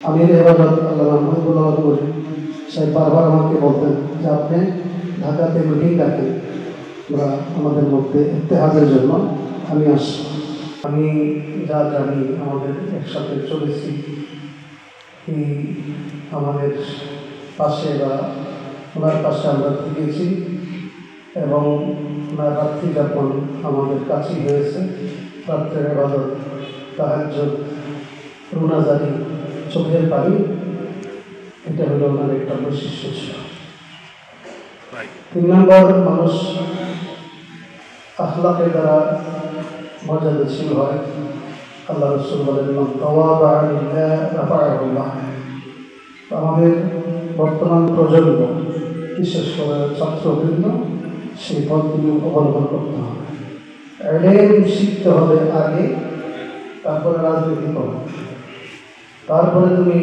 আমির ইবাদত আল্লামা মহিবুল্লাহ সাহেব বারবার আমাকে বলতেন যে আপনি ঢাকাতে মিটিং ডাকেন, আমরা আমাদের মধ্যে ইত্তেহাদের জন্য আমি আসি। আমি যা জানি আমাদের একসাথে চলেছি, এই আমাদের পাশে বা ওনার পাশে আমরা থেকেছি এবং ওনার রাত্রি যাপন আমাদের কাছেই হয়েছে। রাত্রের ইবাদত, তাহাজ্জুদ, রোনাজারি, চোখের পানি, এটা হলো ওনার একটা বৈশিষ্ট্য ছিল। 3 নম্বর, মানুষ আখলাকের দ্বারা মর্যাদাশীল হয়। আল্লাহ রাসূল বলেন, মান তাওয়াদা লিল্লাহ রাফা'াহু আল্লাহ। আমাদের বর্তমান প্রজন্ম, বিশেষ করে ছাত্রবৃন্দ, সেই পথগুলো অবলম্বন করতে হবে। ইলম শিখতে হবে আগে, তারপরে রাজনীতি করো, তারপরে তুমি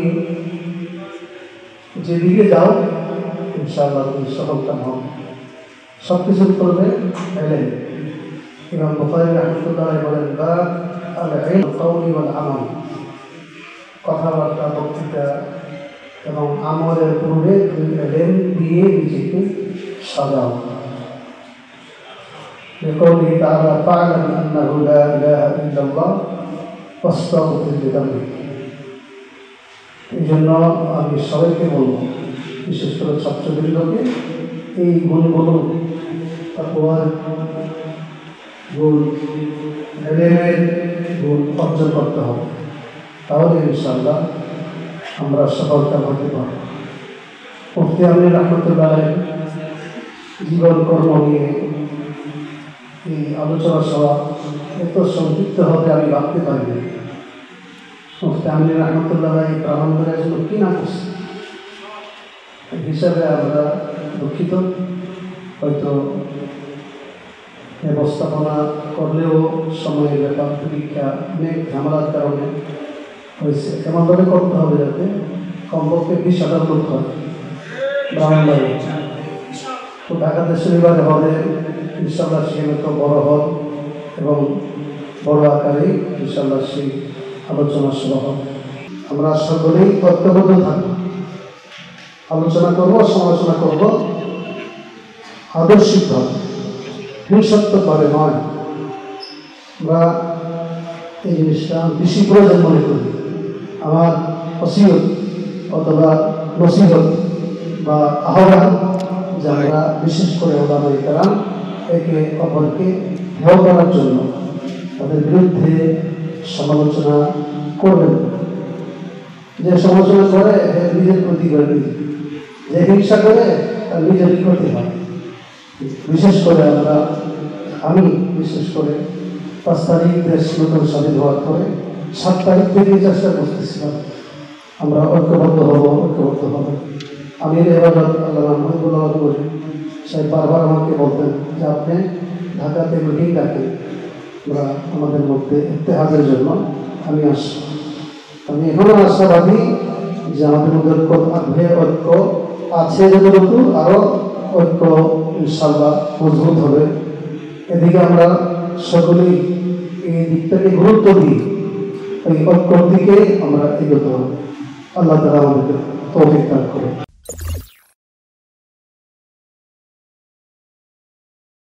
যেদিকে যাও ইনশাআল্লাহ তুমি সফলকাম হবে। সব কিছু করবে ইলম। ইমাম বুখারী রাহমাতুল্লাহ বলেন, বাব আল-ইলম কওলি ওয়াল আমাল। কথাবার্তা, বক্তৃতা এবং আমলের পূর্বে তুমি ইলম দিয়ে নিজেকে সাজাও। লিকাউলিহি তাআলা ফা'লাম আন্নাহু লা ইলাহা ইল্লাল্লাহ ওয়াস্তাগফির লিযানবিক। এই জন্য আমি সবাইকে বলবো, বিশেষ করে ছাত্রবৃন্দকে, এই গুণগুলো, তাকওয়ার গুণ, ইলমের গুণ অর্জন করতে হবে। তাহলে ইনশাআল্লাহ আমরা সফলতা হতে পারব। মুফতি আমির রাহমাতুল্লাহ জীবন কর্ম নিয়ে এই আলোচনা সভা এত সংযুক্ত হবে আমি ভাবতে পারিনি। মুফতি আমির রাহমাতুল্লাহ ব্রাহ্মণবাড়িয়ার জন্য কি না করছে হিসাবে আমরা দুঃখিত। হয়তো ব্যবস্থাপনা করলেও সময়ের ব্যাপার, পরীক্ষা, অনেক ঝামেলার কারণে হয়েছে। এমনভাবে করতে হবে যাতে কমপক্ষে 20,000 লোক হয় ব্রাহ্মণবাড়ি। তো ঢাকাতে শনিবারে হবে ইনশাআল্লাহ, সেখানে তো বড় হল এবং বড় আকারে ইনশাআল্লাহ সেই আলোচনা সভা হবে। আমরা সকলেই ঐক্যবদ্ধ থাকবো, আলোচনা করবো, সমালোচনা করবো আদর্শিকভাবে, হিংসাত্মকভাবে নয়। আমরা এই জিনিসটা বেশি প্রয়োজন মনে করি। আমার ওসিয়ত অথবা নসিহত বা আহ্বান যে আমরা বিশেষ করে ওলামায়ে কেরাম একে অপরকে হেয় করার জন্য তাদের বিরুদ্ধে সমালোচনা করবেন। যে সমালোচনা করে নিজের ক্ষতি করে, যে হিংসা করে তার নিজেরই ক্ষতি হয়। বিশেষ করে আমি বিশেষ করে 5 তারিখ দেশ নতুন স্বাধীন হওয়ার পরে 7 তারিখ থেকে চেষ্টা করতেছিলাম আমরা ঐক্যবদ্ধ হব। আমির ইবাদত আল্লামা মহিবুল্লাহ সাহেব বারবার আমাকে বলতেন যে আপনি ঢাকাতে মিটিং ডাকেন, আমরা আমাদের মধ্যে ইত্তেহাদের জন্য আমি আসি। আমি এখনো আশাবাদী যে আমাদের মধ্যে ঐক্য আছে, যতটুকু আরও ঐক্য ইনশাআল্লাহ মজবুত হবে। এদিকে আমরা সকলেই এই দিকটাকে গুরুত্ব দিই, এই ঐক্যর দিকে আমরা এগোতে হবে। আল্লাহ তাআলা আমাদেরকে তৌফিক দান করুন।